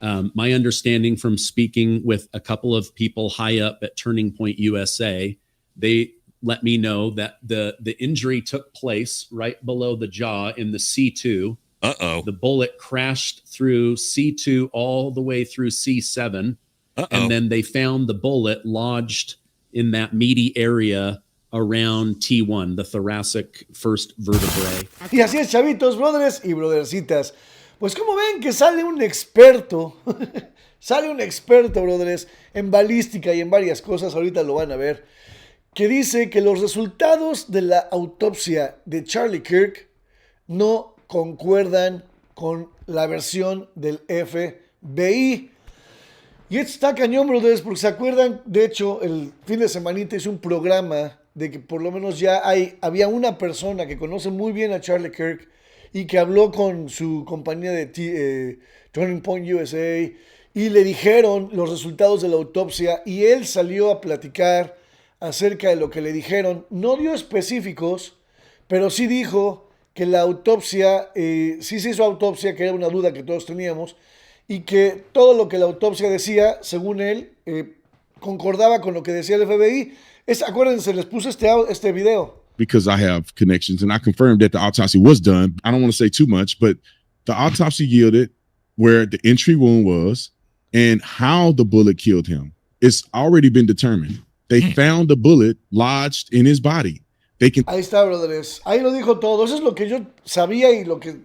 My understanding from speaking with a couple of people high up at Turning Point USA, they let me know that the injury took place right below the jaw in the C2. Uh-oh. The bullet crashed through C2 all the way through C7. And then they found the bullet lodged in that meaty area around T1, the thoracic first vertebrae. Y así es, chavitos, brothers y brothercitas. Pues como ven que sale un experto, brothers, en balística y en varias cosas, ahorita lo van a ver, que dice que los resultados de la autopsia de Charlie Kirk no concuerdan con la versión del FBI. Y esto está cañón, brothers, porque se acuerdan, de hecho, el fin de semanita hice un programa de que por lo menos ya había una persona que conoce muy bien a Charlie Kirk y que habló con su compañía de Turning Point USA y le dijeron los resultados de la autopsia y él salió a platicar acerca de lo que le dijeron. No dio específicos, pero sí dijo que la autopsia, sí se hizo autopsia, que era una duda que todos teníamos, y que todo lo que la autopsia decía, según él, concordaba con lo que decía el FBI. Acuérdense, les puse este video. Because I have connections, and I confirmed that the autopsy was done. I don't want to say too much, but the autopsy yielded where the entry wound was and how the bullet killed him. It's already been determined. They found the bullet lodged in his body. Ahí está, brothers. Ahí lo dijo todo. Eso es lo que yo sabía y lo que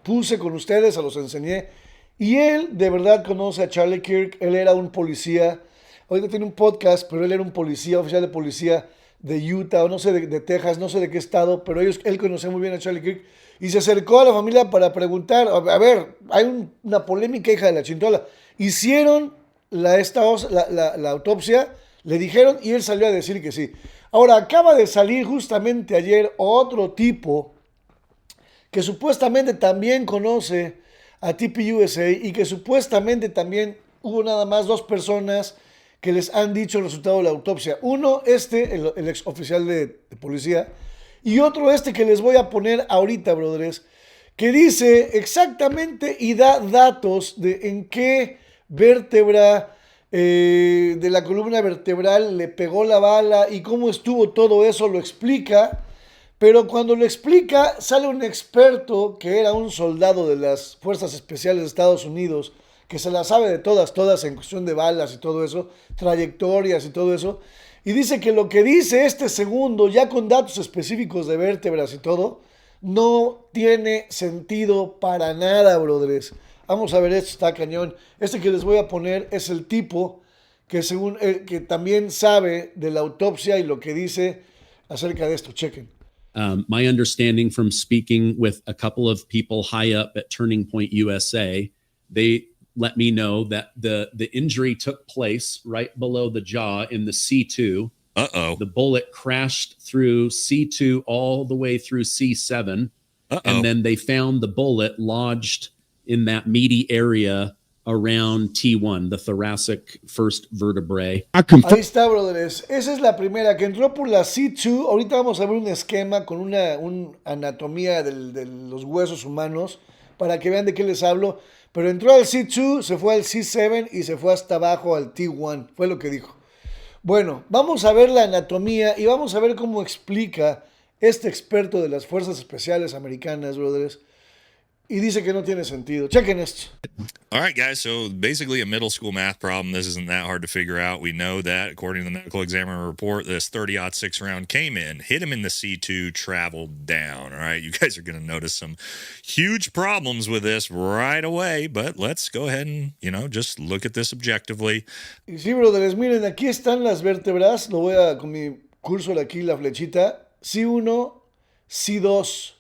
puse con ustedes, se los enseñé. Y él de verdad conoce a Charlie Kirk. Él era un policía. Ahorita tiene un podcast, pero él era un policía, oficial de policía de Utah, o no sé, de Texas, no sé de qué estado, pero él conocía muy bien a Charlie Kirk. Y se acercó a la familia para preguntar, a ver, hay una polémica, hija de la chintola. Hicieron la autopsia, le dijeron, y él salió a decir que sí. Ahora, acaba de salir justamente ayer otro tipo que supuestamente también conoce a TPUSA y que supuestamente también hubo nada más 2 personas que les han dicho el resultado de la autopsia. Uno, el ex oficial de policía, y otro que les voy a poner ahorita, brothers, que dice exactamente y da datos de en qué vértebra de la columna vertebral le pegó la bala y cómo estuvo todo eso, lo explica. Pero cuando lo explica, sale un experto que era un soldado de las Fuerzas Especiales de Estados Unidos, que se la sabe de todas en cuestión de balas y todo eso, trayectorias y todo eso, y dice que lo que dice este segundo, ya con datos específicos de vértebras y todo, no tiene sentido para nada, brothers. Vamos a ver, esto está cañón. Que les voy a poner es el tipo que según que también sabe de la autopsia y lo que dice acerca de esto. Chequen. My understanding from speaking with a couple of people high up at Turning Point USA, they let me know that the injury took place right below the jaw in the C2. The bullet crashed through C2 all the way through C7. And then they found the bullet lodged in that meaty area around T1, the thoracic first vertebrae. Ahí está, brothers. Esa es la primera, que entró por la C2. Ahorita vamos a ver un esquema con una anatomía de los huesos humanos para que vean de qué les hablo. Pero entró al C2, se fue al C7 y se fue hasta abajo al T1. Fue lo que dijo. Bueno, vamos a ver la anatomía y vamos a ver cómo explica este experto de las Fuerzas Especiales Americanas, brothers. Y dice que no tiene sentido. Chequen esto. All right, guys. So basically a middle school math problem. This isn't that hard to figure out. We know that, according to the medical examiner report, this 30-06 round came in, hit him in the C2, traveled down. All right, you guys are going to notice some huge problems with this right away, but let's go ahead and, just look at this objectively. Y sí, brothers, miren, aquí están las vértebras. Lo voy a, con mi cursor aquí, la flechita. C1, C2.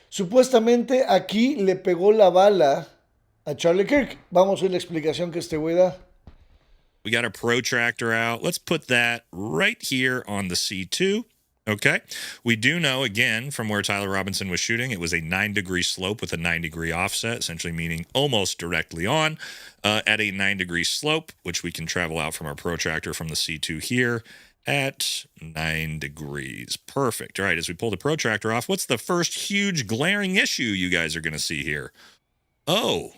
Supuestamente aquí le pegó la bala a Charlie Kirk. Vamos a ver la explicación que este güey da. We got our protractor out. Let's put that right here on the C2. Okay. We do know, again, from where Tyler Robinson was shooting, it was a 9-degree slope with a 9-degree offset, essentially meaning almost directly on at a 9-degree slope, which we can travel out from our protractor from the C2 here at 9 degrees. Perfect. All right, as we pull the protractor off, what's the first huge glaring issue you guys are going to see here? Oh,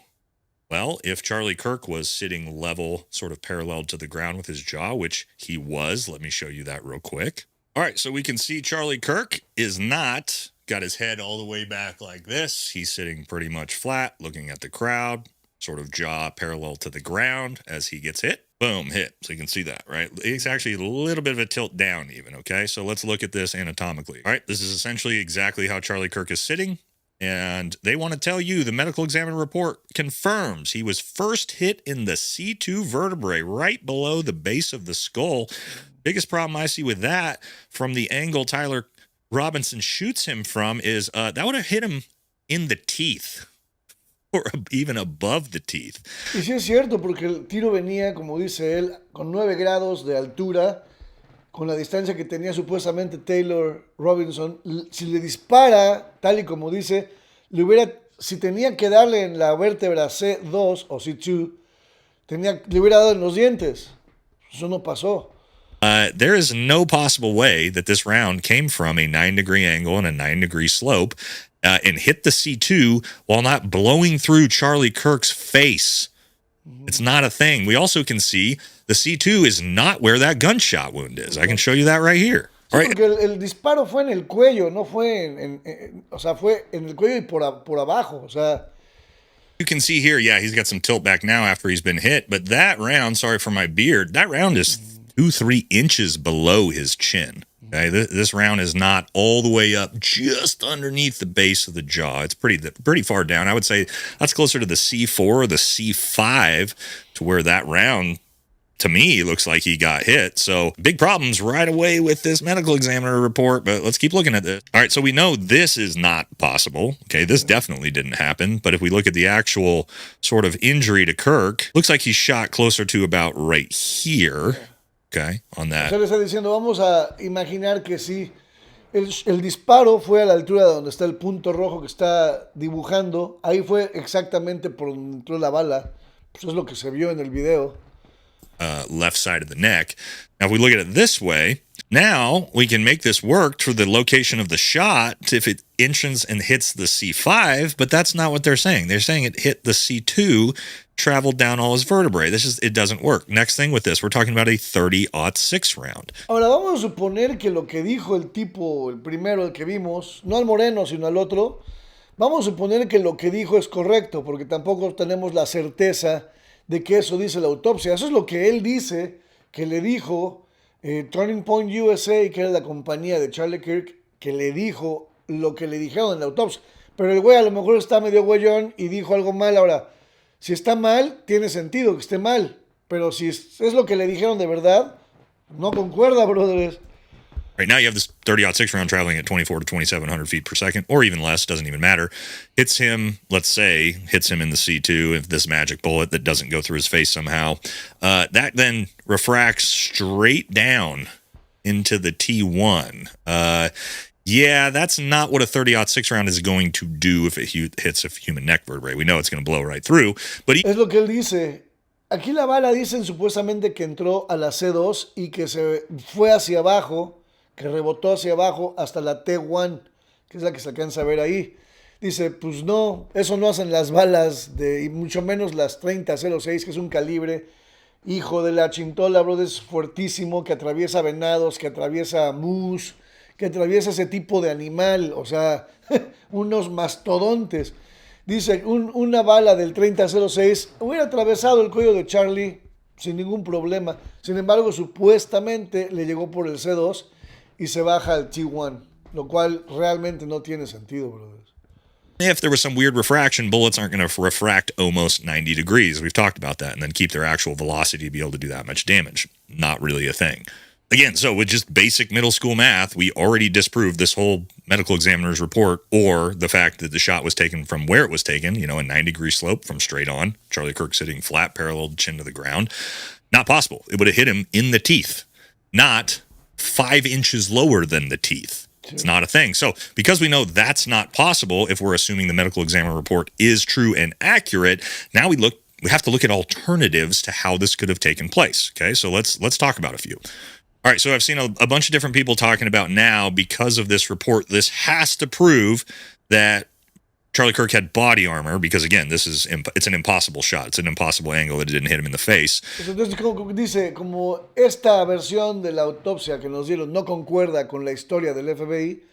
Well, if Charlie Kirk was sitting level, sort of parallel to the ground with his jaw, which he was, let me show you that real quick. All right, so we can see Charlie Kirk is not got his head all the way back like this. He's sitting pretty much flat, looking at the crowd, sort of jaw parallel to the ground as he gets hit. Boom, hit. So you can see that, right? It's actually a little bit of a tilt down even, okay? So let's look at this anatomically. All right, this is essentially exactly how Charlie Kirk is sitting. And they want to tell you the medical examiner report confirms he was first hit in the C2 vertebrae right below the base of the skull. Biggest problem I see with that from the angle Tyler Robinson shoots him from is that would have hit him in the teeth or even above the teeth. Y sí es cierto, porque el tiro venía, como dice él, con 9 grados de altura, con la distancia que tenía supuestamente Taylor Robinson. Si le dispara, tal y como dice, si tenía que darle en la vértebra C2 o C2, le hubiera dado en los dientes. Eso no pasó. There is no possible way that this round came from a 9-degree angle and a 9-degree slope and hit the C2 while not blowing through Charlie Kirk's face. It's not a thing. We also can see the C2 is not where that gunshot wound is. I can show you that right here. Sí, porque el disparo fue en el cuello, no fue o sea, fue en el cuello y por abajo, o sea. You can see here, yeah, he's got some tilt back now after he's been hit, but that round, sorry for my beard, that round is 2-3 inches below his chin. Okay, this round is not all the way up, just underneath the base of the jaw. It's pretty far down. I would say that's closer to the C4 or the C5 to where that round, to me, looks like he got hit. So big problems right away with this medical examiner report, but let's keep looking at this. All right, so we know this is not possible. Okay, this definitely didn't happen. But if we look at the actual sort of injury to Kirk, looks like he's shot closer to about right here. Okay, on that. O sea, le está diciendo, vamos a imaginar que sí, el disparo fue a la altura de donde está el punto rojo que está dibujando. Ahí fue exactamente por donde entró la bala. Pues es lo que se vio en el video. Left side of the neck. Now, if we look at it this way, now we can make this work for the location of the shot if it enters and hits the C5, but that's not what they're saying. They're saying it hit the C2, traveled down all his vertebrae. It doesn't work. Next thing with this, we're talking about a 30-06 round. Ahora vamos a suponer que lo que dijo el tipo, el primero, el que vimos, no al moreno, sino al otro, vamos a suponer que lo que dijo es correcto, porque tampoco tenemos la certeza de que eso dice la autopsia. Eso es lo que él dice, que le dijo Turning Point USA, que era la compañía de Charlie Kirk, que le dijo lo que le dijeron en la autopsia. Pero el güey a lo mejor está medio güeyón y dijo algo mal. Ahora, si está mal, tiene sentido que esté mal. Pero si es lo que le dijeron de verdad, no concuerda, brothers. Right now you have this 30-06 round traveling at 24 to 2,700 feet per second, or even less, doesn't even matter. Hits him, let's say, hits him in the C2, if this magic bullet that doesn't go through his face somehow. That then refracts straight down into the T1. Yeah, that's not what a 30-06 round is going to do if it hits a human neck vertebrae. We know it's going to blow right through. But es lo que él dice. Aquí la bala dicen supuestamente que entró a la C2 y que se fue hacia abajo, que rebotó hacia abajo hasta la T1, que es la que se alcanza a ver ahí. Dice, pues no, eso no hacen las balas, y mucho menos las 30-06, que es un calibre, hijo de la chintola, bro, es fuertísimo, que atraviesa venados, que atraviesa mus, que atraviesa ese tipo de animal, o sea, unos mastodontes. Dice, una bala del 30-06 hubiera atravesado el cuello de Charlie sin ningún problema. Sin embargo, supuestamente le llegó por el C2 y se baja al T1, lo cual realmente no tiene sentido, brothers. If there was some weird refraction, bullets aren't going to refract almost 90 degrees. We've talked about that, and then keep their actual velocity to be able to do that much damage. Not really a thing. Again, so with just basic middle school math, we already disproved this whole medical examiner's report, or the fact that the shot was taken from where it was taken, a 9-degree slope from straight on, Charlie Kirk sitting flat, parallel chin to the ground. Not possible. It would have hit him in the teeth, not 5 inches lower than the teeth. It's not a thing. So because we know that's not possible, if we're assuming the medical examiner report is true and accurate, now we have to look at alternatives to how this could have taken place. Okay, so let's talk about a few. All right, so I've seen a bunch of different people talking about now, because of this report, this has to prove that Charlie Kirk had body armor because, again, it's an impossible shot. It's an impossible angle that it didn't hit him in the face. Entonces, como dice, como esta versión de la autopsia que nos dieron no concuerda con la historia del FBI,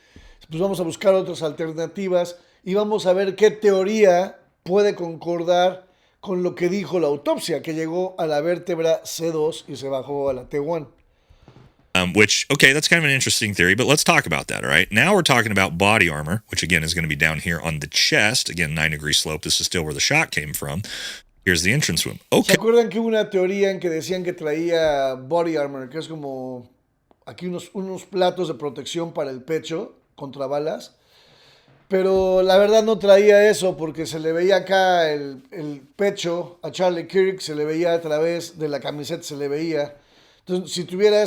pues vamos a buscar otras alternativas y vamos a ver qué teoría puede concordar con lo que dijo la autopsia, que llegó a la vértebra C2 y se bajó a la T1. Which, okay, that's kind of an interesting theory, but let's talk about that, all right? Now we're talking about body armor, which, again, is going to be down here on the chest. Again, 9-degree slope. This is still where the shot came from. Here's the entrance wound. Okay. ¿Se acuerdan que hubo una teoría en que decían que traía body armor, que es como aquí unos platos de protección para el pecho contra balas? Pero la verdad no traía eso porque se le veía acá el pecho a Charlie Kirk, se le veía a través de la camiseta, se le veía. Entonces, si tuviera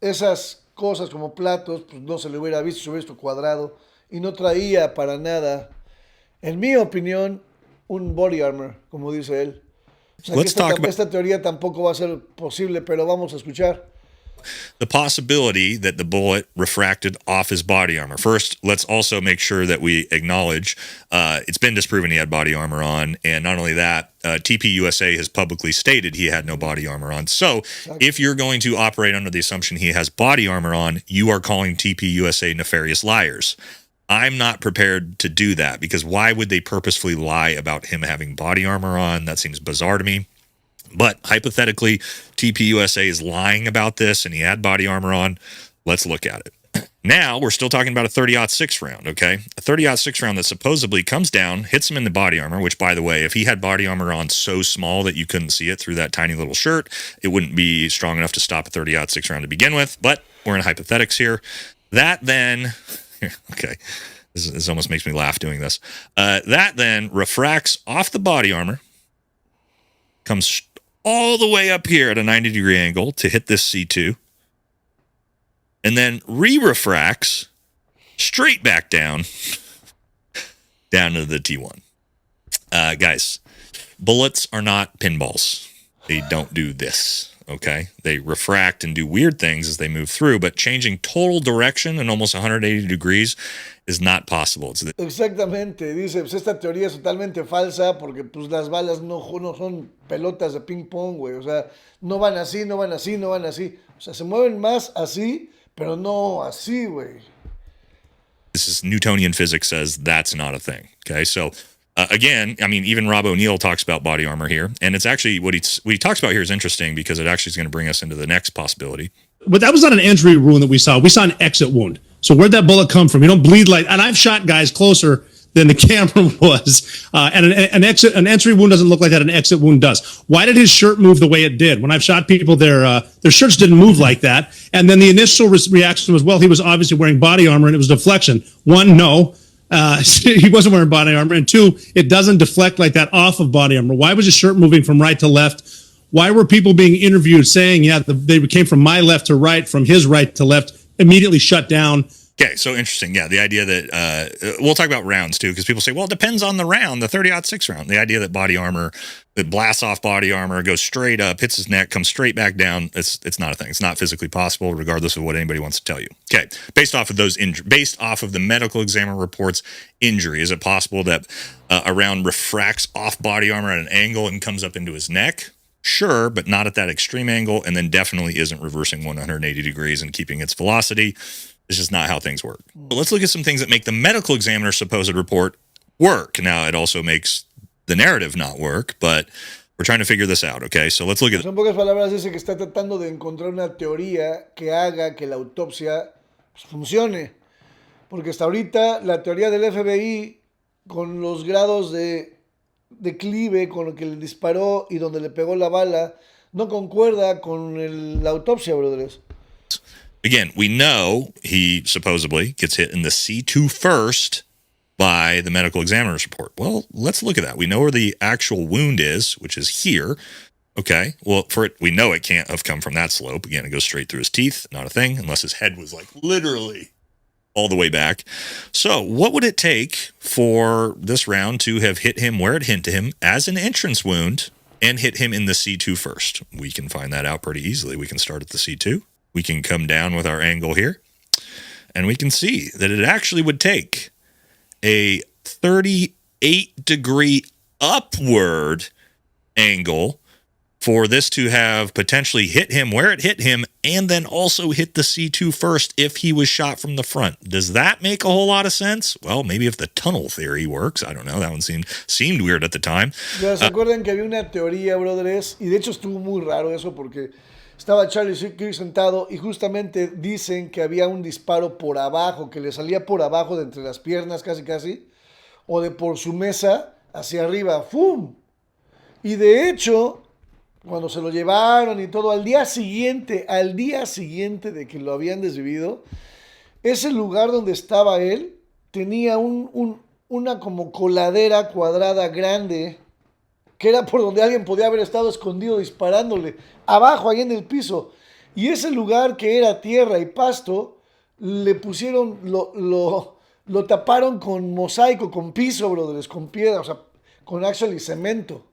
esas cosas como platos, pues no se le hubiera visto, se hubiera visto cuadrado. Y no traía para nada, en mi opinión, un body armor, como dice él. O sea, esta teoría tampoco va a ser posible, pero vamos a escuchar. The possibility that the bullet refracted off his body armor. First, let's also make sure that we acknowledge it's been disproven he had body armor on. And not only that, TPUSA has publicly stated he had no body armor on. So if you're going to operate under the assumption he has body armor on, you are calling TPUSA nefarious liars. I'm not prepared to do that because why would they purposefully lie about him having body armor on? That seems bizarre to me. But hypothetically, TPUSA is lying about this and he had body armor on. Let's look at it. Now, we're still talking about a 30-06 round, okay? A 30-06 round that supposedly comes down, hits him in the body armor, which, by the way, if he had body armor on so small that you couldn't see it through that tiny little shirt, it wouldn't be strong enough to stop a 30-06 round to begin with. But we're in hypothetics here. That then... okay, this almost makes me laugh doing this. That then refracts off the body armor, comes all the way up here at a 90-degree angle to hit this C2, and then re-refracts straight back down to the T1. Guys, bullets are not pinballs. They don't do this, okay? They refract and do weird things as they move through, but changing total direction in almost 180 degrees is not possible. Exactamente, dice, pues esta teoría es totalmente falsa porque pues las balas no son pelotas de ping pong, güey, o sea, no van así, no van así, no van así, o sea, se mueven más así, pero no así, güey. This is Newtonian physics says that's not a thing, okay? So, again, I mean, even Rob O'Neill talks about body armor here, and it's actually, what he talks about here is interesting because it actually is going to bring us into the next possibility. But that was not an entry wound that we saw. We saw an exit wound. So where'd that bullet come from? You don't bleed like, and I've shot guys closer than the camera was. And an entry wound doesn't look like that. An exit wound does. Why did his shirt move the way it did? When I've shot people, their shirts didn't move like that. And then the initial reaction was, well, he was obviously wearing body armor and it was deflection. One, no. He wasn't wearing body armor. And two, it doesn't deflect like that off of body armor. Why was his shirt moving from right to left? Why were people being interviewed saying, yeah, they came from my left to right, from his right to left, immediately shut down? Okay, so interesting. Yeah, the idea that we'll talk about rounds too, because people say, well, it depends on the round, the 30-06 round. The idea that body armor, that blasts off body armor, goes straight up, hits his neck, comes straight back down. It's not a thing. It's not physically possible, regardless of what anybody wants to tell you. Okay, based off of based off of the medical examiner report's injury, is it possible that a round refracts off body armor at an angle and comes up into his neck? Sure, but not at that extreme angle, and then definitely isn't reversing 180 degrees and keeping its velocity. It's just not how things work. But let's look at some things that make the medical examiner's supposed report work. Now, it also makes the narrative not work, but we're trying to figure this out, okay? So let's look at it. En pocas palabras, dice que está tratando de encontrar una teoría que haga que la autopsia funcione. Porque hasta ahorita la teoría del FBI, con los grados de declive con lo que le disparó y donde le pegó la bala, no concuerda con la autopsia, brothers. Again, we know he supposedly gets hit in the C2 first by the medical examiner's report. Well, let's look at that. We know where the actual wound is, which is here. Okay, well, we know it can't have come from that slope. Again, it goes straight through his teeth, not a thing, unless his head was like literally all the way back. So what would it take for this round to have hit him where it hit him as an entrance wound and hit him in the C2 first? We can find that out pretty easily. We can start at the C2. We can come down with our angle here, and we can see that it actually would take a 30 8-degree upward angle for this to have potentially hit him where it hit him, and then also hit the C2 first if he was shot from the front. Does that make a whole lot of sense? Well, maybe if the tunnel theory works. I don't know. That one seemed weird at the time. Ya se acuerdan que había una teoría, brothers, y de hecho estuvo muy raro eso porque estaba Charlie Kirk sentado y justamente dicen que había un disparo por abajo, que le salía por abajo de entre las piernas casi, o de por su mesa hacia arriba. ¡Fum! Y de hecho, cuando se lo llevaron y todo, al día siguiente de que lo habían desvivido, ese lugar donde estaba él tenía una como coladera cuadrada grande, que era por donde alguien podía haber estado escondido disparándole, abajo, ahí en el piso. Y ese lugar que era tierra y pasto, le pusieron, lo taparon con mosaico, con piso, brothers, con piedra, o sea, con actually cemento.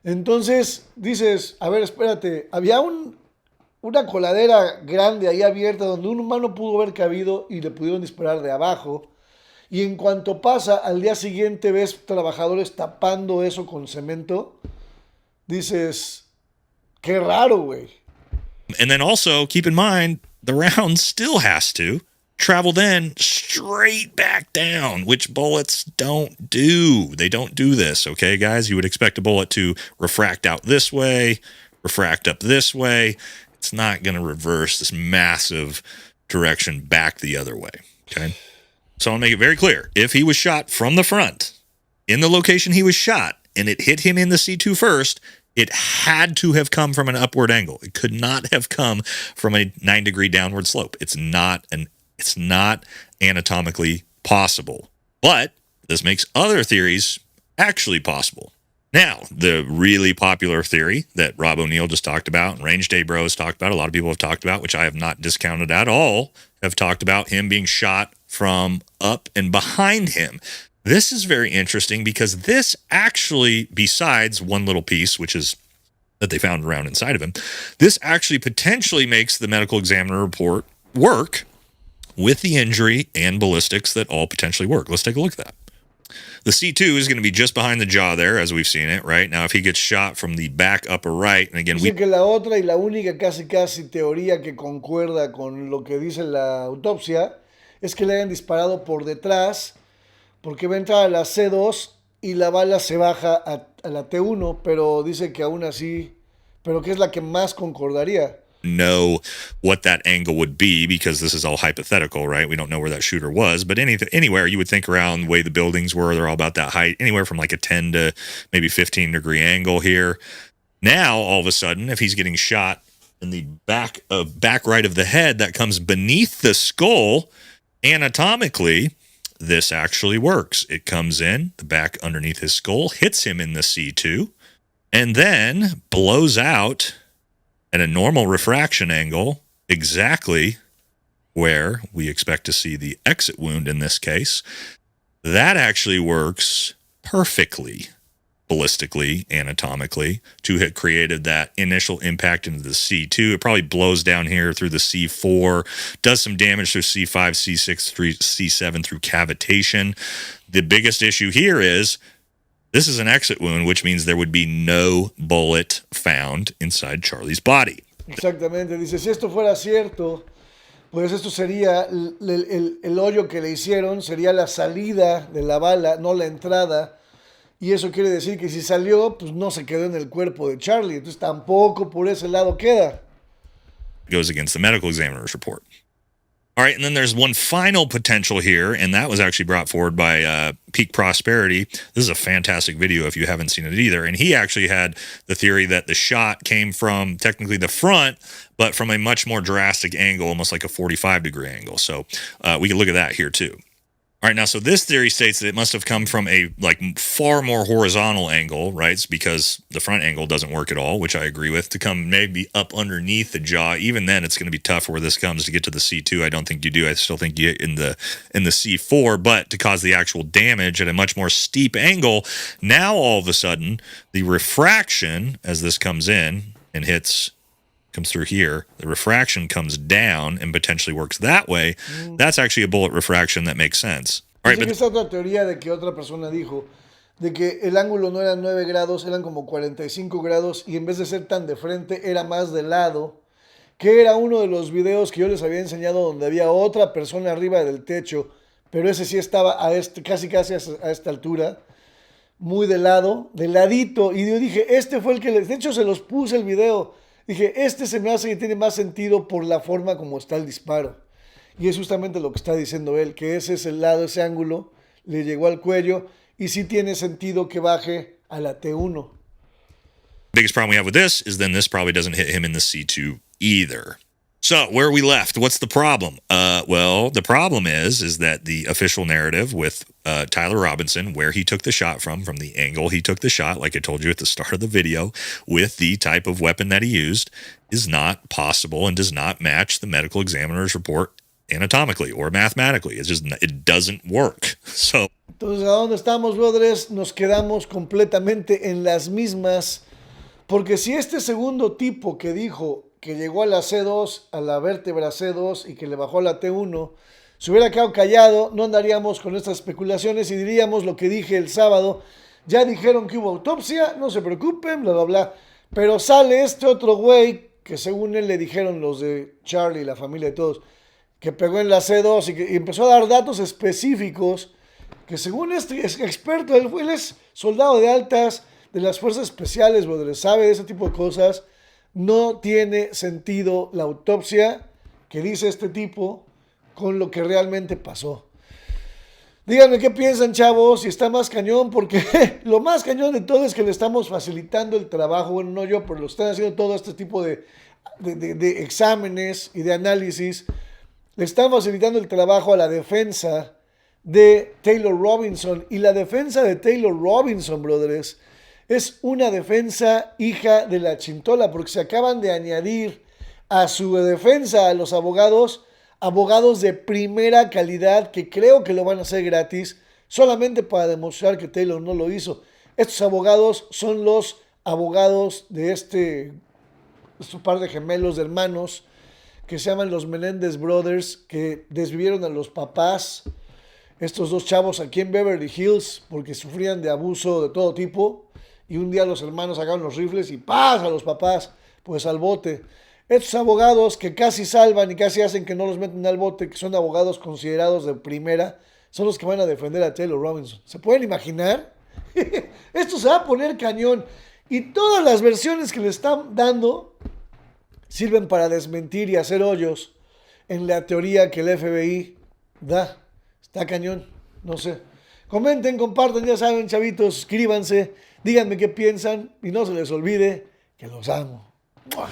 Entonces dices, a ver, espérate, había una coladera grande ahí abierta donde un humano pudo haber cabido y le pudieron disparar de abajo. Y en cuanto pasa, al día siguiente ves trabajadores tapando eso con cemento. Dices, qué raro, güey. And then also, keep in mind, the round still has to travel then straight back down, which bullets don't do. They don't do this, okay, guys? You would expect a bullet to refract out this way, refract up this way. It's not going to reverse this massive direction back the other way, okay? So I'll make it very clear. If he was shot from the front, in the location he was shot, and it hit him in the C2 first, it had to have come from an upward angle. It could not have come from a 9-degree downward slope. It's not anatomically possible. But this makes other theories actually possible. Now, the really popular theory that Rob O'Neill just talked about, and Range Day Bros talked about, a lot of people have talked about, which I have not discounted at all, have talked about him being shot from up and behind him. This is very interesting because this actually, besides one little piece, which is that they found around inside of him, this actually potentially makes the medical examiner report work with the injury and ballistics that all potentially work. Let's take a look at that. The C2 is going to be just behind the jaw there, as we've seen it, right? Now, if he gets shot from the back upper right, and again, Dice que la otra y la única casi teoría que concuerda con lo que dice la autopsia es que le hayan disparado por detrás porque va a entrar a la C2 y la bala se baja a la T1, pero dice que aún así, pero que es la que más concordaría. Know what that angle would be because this is all hypothetical, right? We don't know where that shooter was, but anywhere you would think around the way the buildings were, they're all about that height, anywhere from like a 10 to maybe 15-degree angle here. Now, all of a sudden, if he's getting shot in the back right of the head that comes beneath the skull, anatomically, this actually works. It comes in the back underneath his skull, hits him in the C2, and then blows out at a normal refraction angle, exactly where we expect to see the exit wound in this case. That actually works perfectly, ballistically, anatomically, to have created that initial impact into the C2. It probably blows down here through the C4, does some damage through C5, C6, through C7 through cavitation. The biggest issue here is this is an exit wound, which means there would be no bullet found inside Charlie's body. Exactamente. Dice, si esto fuera cierto, pues esto sería el hoyo que le hicieron, sería la salida de la bala, no la entrada. Y eso quiere decir que si salió, pues no se quedó en el cuerpo de Charlie. Entonces tampoco por ese lado queda. It goes against the medical examiner's report. All right, and then there's one final potential here, and that was actually brought forward by Peak Prosperity. This is a fantastic video if you haven't seen it either. And he actually had the theory that the shot came from technically the front, but from a much more drastic angle, almost like a 45-degree angle. So we can look at that here too. All right, now, so this theory states that it must have come from a far more horizontal angle, right? It's because the front angle doesn't work at all, which I agree with, to come maybe up underneath the jaw. Even then, it's going to be tough where this comes to get to the C2. I don't think you do. I still think you get in the C4, but to cause the actual damage at a much more steep angle, now all of a sudden, the refraction, as this comes in and comes through here, the refraction comes down and potentially works that way. That's actually a bullet refraction that makes sense. All right, Así que but esta otra teoría de que otra persona dijo, de que el ángulo no eran 9 grados, eran como 45 grados y en vez de ser tan de frente era más de lado, que era uno de los videos que yo les había enseñado donde había otra persona arriba del techo, pero ese sí estaba a casi a esta altura, muy de lado, de ladito, y yo dije, este fue el que de hecho se los puse el video, dije, este se me hace que tiene más sentido por la forma como está el disparo, y es justamente lo que está diciendo él, que ese es el lado, ese ángulo, le llegó al cuello, y sí tiene sentido que baje a la T1. biggest problem we have with this is then this probably doesn't hit him in the C2 either. So where are we left? What's the problem? Well, the problem is that the official narrative with Tyler Robinson, where he took the shot from the angle he took the shot, like I told you at the start of the video, with the type of weapon that he used, is not possible and does not match the medical examiner's report anatomically or mathematically. It's just, it doesn't work. So Entonces, ¿a dónde estamos, brothers? Nos quedamos completamente en las mismas, porque si este segundo tipo que dijo que llegó a la C2, a la vértebra C2 y que le bajó a la T1, se hubiera quedado callado, no andaríamos con estas especulaciones y diríamos lo que dije el sábado. Ya dijeron que hubo autopsia, no se preocupen, bla, bla, bla. Pero sale este otro güey, que según él le dijeron los de Charlie, la familia de todos, que pegó en la C2 y empezó a dar datos específicos, que según este experto, él es soldado de altas de las fuerzas especiales, brother, sabe de ese tipo de cosas. No tiene sentido la autopsia que dice este tipo con lo que realmente pasó. Díganme qué piensan, chavos, si está más cañón, porque lo más cañón de todo es que le estamos facilitando el trabajo, bueno, no yo, pero lo están haciendo todo este tipo de exámenes y de análisis. Le están facilitando el trabajo a la defensa de Taylor Robinson, y la defensa de Taylor Robinson, brothers, es una defensa hija de la chintola, porque se acaban de añadir a su defensa a los abogados de primera calidad que creo que lo van a hacer gratis solamente para demostrar que Taylor no lo hizo. Estos abogados son los abogados de este par de gemelos, de hermanos, que se llaman los Menéndez Brothers, que desvivieron a los papás, estos dos chavos aquí en Beverly Hills, porque sufrían de abuso de todo tipo. Y un día los hermanos sacaron los rifles y ¡paz! A los papás, pues al bote. Estos abogados que casi salvan y casi hacen que no los meten al bote, que son abogados considerados de primera, son los que van a defender a Taylor Robinson. ¿Se pueden imaginar? Esto se va a poner cañón. Y todas las versiones que le están dando sirven para desmentir y hacer hoyos en la teoría que el FBI da. Está cañón, no sé. Comenten, compartan, ya saben, chavitos, suscríbanse. Díganme qué piensan y no se les olvide que los amo. ¡Mua!